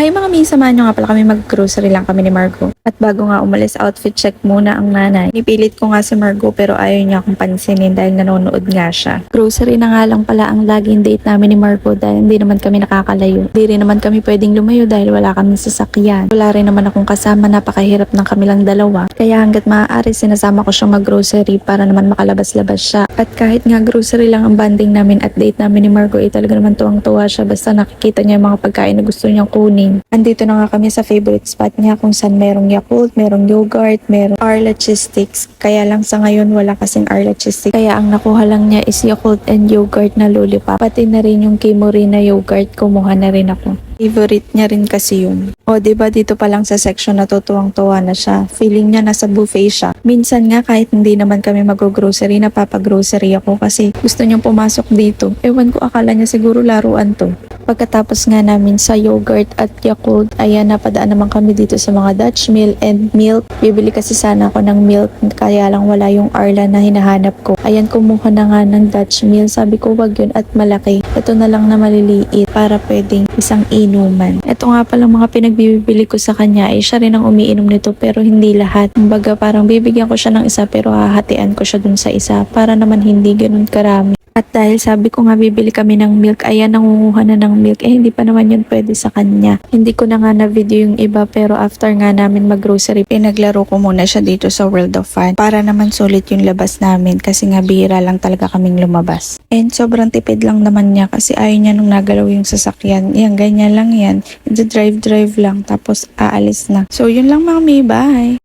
Hi mga mi, samahan nyo nga pala kami mag-grocery lang kami ni Margo. At bago nga umalis, outfit check muna ang nanay. Nipilit ko nga si Margo pero ayaw niya akong pansinin dahil nanonood nga siya. Grocery na nga lang pala ang laging date namin ni Margo dahil hindi naman kami nakakalayo. Hindi rin naman kami pwedeng lumayo dahil wala kaming sasakyan. Wala rin naman akong kasama, napakahirap ng kami lang dalawa. Kaya hanggat maaari sinasama ko siyang mag-grocery para naman makalabas-labas siya. At kahit nga grocery lang ang banding namin at date namin ni Margo, talaga naman tuwang-tuwa siya basta nakikita niya yung mga pagkain na gusto niyang kunin. Andito na nga kami sa favorite spot niya kung saan merong Yakult, merong yogurt, merong Arla cheese sticks. Kaya lang sa ngayon wala kasing Arla cheese sticks. Kaya ang nakuha lang niya is Yakult and yogurt na lollipop. Pati na rin yung Kimori na yogurt, kumuha na rin ako. Favorite niya rin kasi yun. O diba dito pa lang sa section na tuwang-tuwa na siya. Feeling niya nasa buffet siya. Minsan nga kahit hindi naman kami mag-grocery, napapag-grocery ako kasi gusto niyang pumasok dito. Ewan ko, akala niya siguro laruan to. Pagkatapos nga namin sa yogurt at Yakult, ayan, napadaan naman kami dito sa mga Dutch Mill and milk. Bibili kasi sana ako ng milk, kaya lang wala yung Arla na hinahanap ko. Ayan, kumuha na nga ng Dutch Mill. Sabi ko wag yun at malaki. Ito na lang na maliliit para pwedeng isang inuman. Ito nga palang mga pinagbibili ko sa kanya ay siya rin ang umiinom nito pero hindi lahat. Kumbaga parang bibigyan ko siya ng isa pero hahatian ko siya dun sa isa para naman hindi ganun karami. At dahil sabi ko nga bibili kami ng milk, ayan, nangunguha na ng milk. Hindi pa naman yun pwede sa kanya. Hindi ko na nga na video yung iba pero after nga namin mag-grocery, pinaglaro ko muna siya dito sa World of Fun para naman sulit yung labas namin kasi nga bihira lang talaga kaming lumabas. And sobrang tipid lang naman niya kasi ayaw niya nung nagalaw yung sasakyan. Yan, ganyan lang yan. Drive lang tapos aalis na. So yun lang mga may, bye!